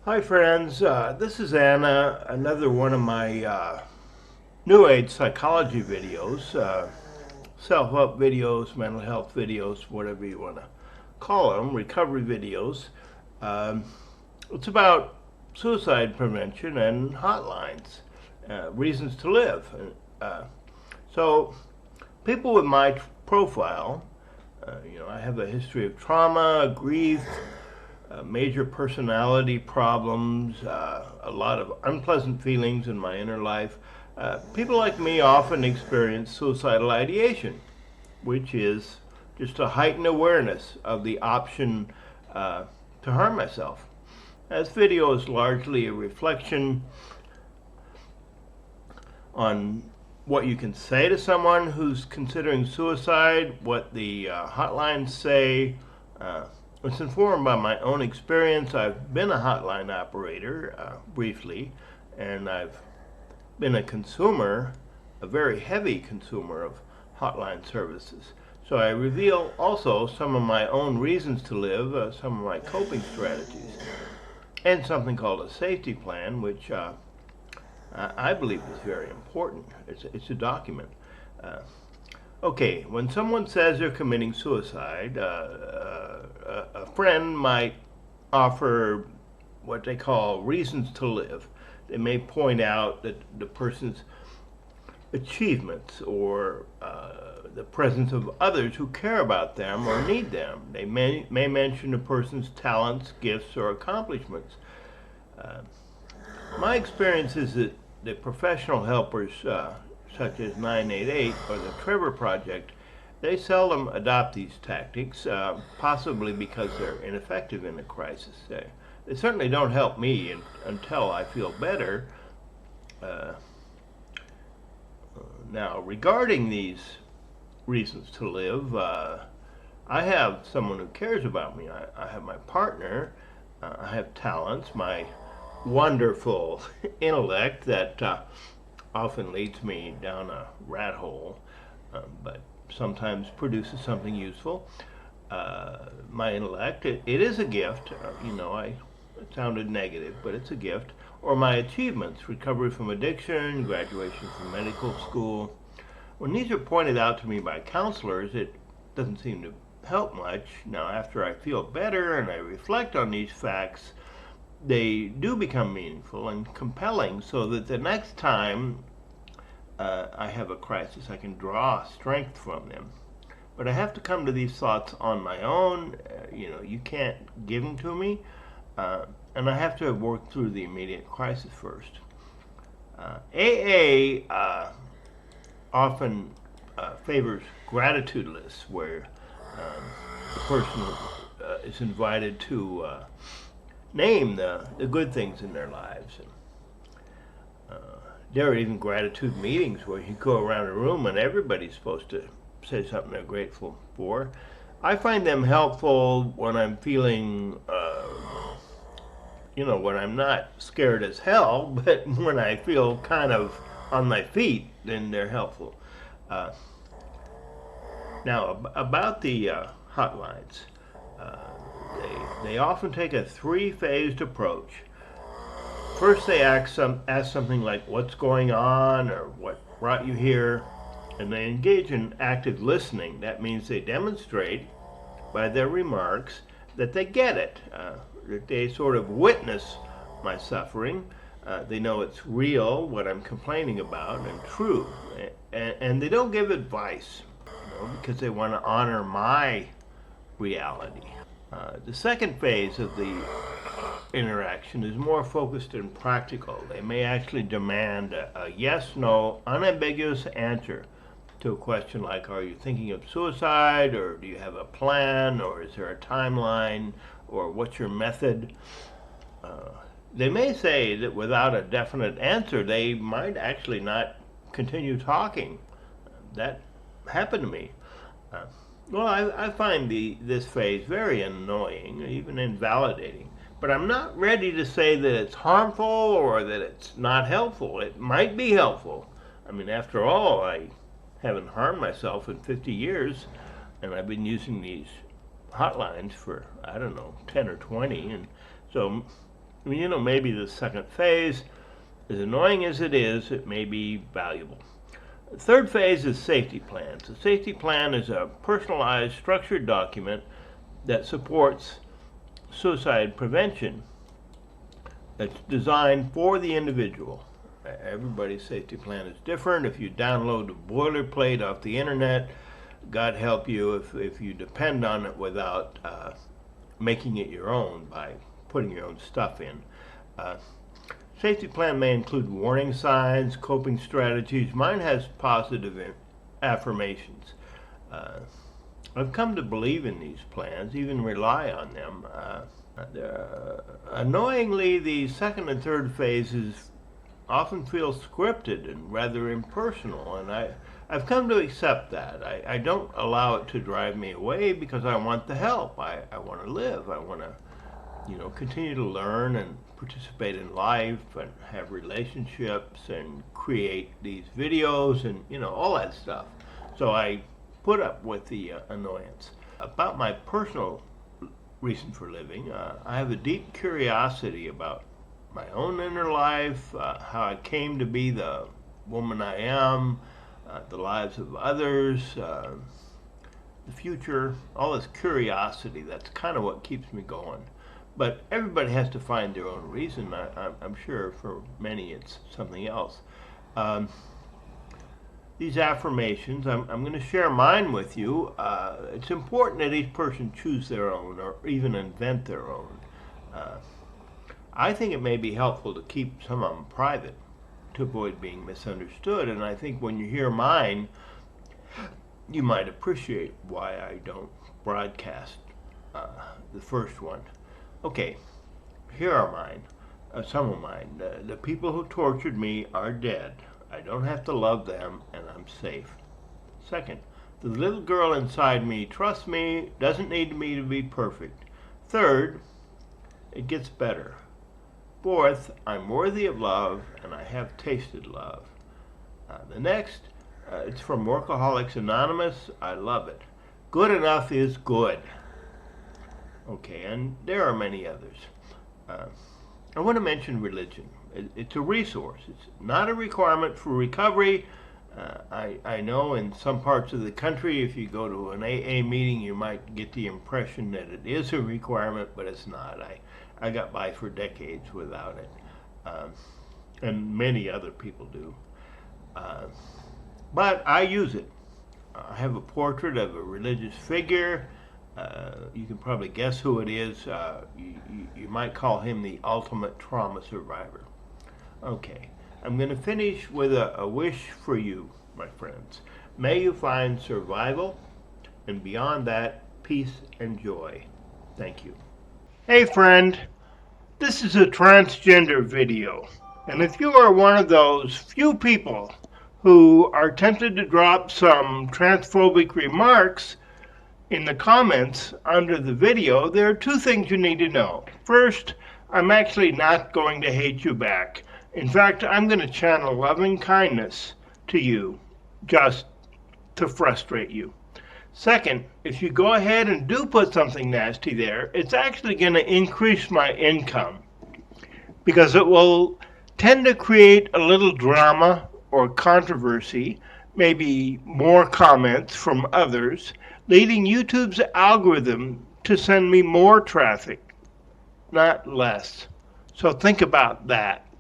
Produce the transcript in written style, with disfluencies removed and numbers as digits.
Hi, friends. This is Anna, another one of my New Age psychology videos, self help videos, mental health videos, whatever you want to call them, recovery videos. Um, it's about suicide prevention and hotlines, reasons to live. Uh, so, people with my profile, I have a history of trauma, grief, major personality problems, a lot of unpleasant feelings in my inner life. People like me often experience suicidal ideation, which is just a heightened awareness of the option to harm myself. This video is largely a reflection on what you can say to someone who's considering suicide, what the hotlines say. It's informed by my own experience. I've been a hotline operator briefly, and I've been a consumer, a very heavy consumer of hotline services. So I reveal also some of my own reasons to live, some of my coping strategies, and something called a safety plan, which I believe is very important. It's a document. Uh, okay, when someone says they're committing suicide, a friend might offer what they call reasons to live. They may point out that the person's achievements or the presence of others who care about them or need them. They may mention a person's talents, gifts, or accomplishments. Uh, my experience is that the professional helpers, such as 988 or the Trevor Project, they seldom adopt these tactics, possibly because they're ineffective in a crisis. They certainly don't help me until I feel better. Uh, Now, regarding these reasons to live, I have someone who cares about me. I have my partner. I have talents, my wonderful intellect that often leads me down a rat hole, but sometimes produces something useful. My intellect, it is a gift. It sounded negative, but it's a gift. Or my achievements, recovery from addiction, graduation from medical school. When these are pointed out to me by counselors, it doesn't seem to help much. Now, after I feel better and I reflect on these facts, they do become meaningful and compelling so that the next time I have a crisis, I can draw strength from them. But I have to come to these thoughts on my own. You can't give them to me. Uh, and I have to have worked through the immediate crisis first. AA often favors gratitude lists where the person is invited to name the good things in their lives. And, there are even gratitude meetings where you go around a room and everybody's supposed to say something they're grateful for. I find them helpful when I'm feeling when I'm not scared as hell, but when I feel kind of on my feet, then they're helpful. Uh, Now, about the hotlines, uh, they often take a three-phased approach. First, they ask something like, "What's going on?" or "What brought you here?" And they engage in active listening. That means they demonstrate by their remarks that they get it, that they sort of witness my suffering. They know it's real, what I'm complaining about, and true. And they don't give advice, because they want to honor my reality. The second phase of the interaction is more focused and practical. They may actually demand a yes, no, unambiguous answer to a question like, are you thinking of suicide, or do you have a plan, or is there a timeline, or what's your method? Uh, they may say that without a definite answer, they might actually not continue talking. That happened to me. Uh, well, I find this phase very annoying, even invalidating. But I'm not ready to say that it's harmful or that it's not helpful. It might be helpful. I mean, after all, I haven't harmed myself in 50 years, and I've been using these hotlines for, I don't know, 10 or 20. And so You know, maybe the second phase, as annoying as it may be valuable. The third phase is safety plans. A safety plan is a personalized, structured document that supports suicide prevention that's designed for the individual. Everybody's safety plan is different. If you download a boilerplate off the internet, God help you if you depend on it without making it your own by putting your own stuff in. Safety plan may include warning signs, coping strategies. Mine has positive affirmations. I've come to believe in these plans, even rely on them. Annoyingly, the second and third phases often feel scripted and rather impersonal, and I've come to accept that. I don't allow it to drive me away because I want the help. I want to live. I want to, continue to learn and participate in life and have relationships and create these videos and, all that stuff. So I put up with the annoyance. About my personal reason for living, I have a deep curiosity about my own inner life, how I came to be the woman I am, the lives of others, the future, all this curiosity. That's kind of what keeps me going. But everybody has to find their own reason. I'm sure for many it's something else. These affirmations, I'm going to share mine with you. It's important that each person choose their own or even invent their own. I think it may be helpful to keep some of them private to avoid being misunderstood. And I think when you hear mine, you might appreciate why I don't broadcast the first one. Okay, here are mine, some of mine. The people who tortured me are dead. I don't have to love them, and I'm safe. Second, the little girl inside me trusts me, doesn't need me to be perfect. Third, it gets better. Fourth, I'm worthy of love, and I have tasted love. The next, it's from Workaholics Anonymous. I love it. Good enough is good. Okay, and there are many others. I want to mention religion. It's a resource. It's not a requirement for recovery. I know in some parts of the country, if you go to an AA meeting, you might get the impression that it is a requirement, but it's not. I got by for decades without it, and many other people do. But I use it. I have a portrait of a religious figure. You can probably guess who it is. You might call him the ultimate trauma survivor. Okay, I'm going to finish with a wish for you, my friends. May you find survival, and beyond that, peace and joy. Thank you. Hey friend, this is a transgender video, and if you are one of those few people who are tempted to drop some transphobic remarks in the comments under the video, there are two things you need to know. First, I'm actually not going to hate you back. In fact, I'm going to channel loving kindness to you just to frustrate you. Second, if you go ahead and do put something nasty there, it's actually going to increase my income because it will tend to create a little drama or controversy, maybe more comments from others, leading YouTube's algorithm to send me more traffic, not less. So think about that.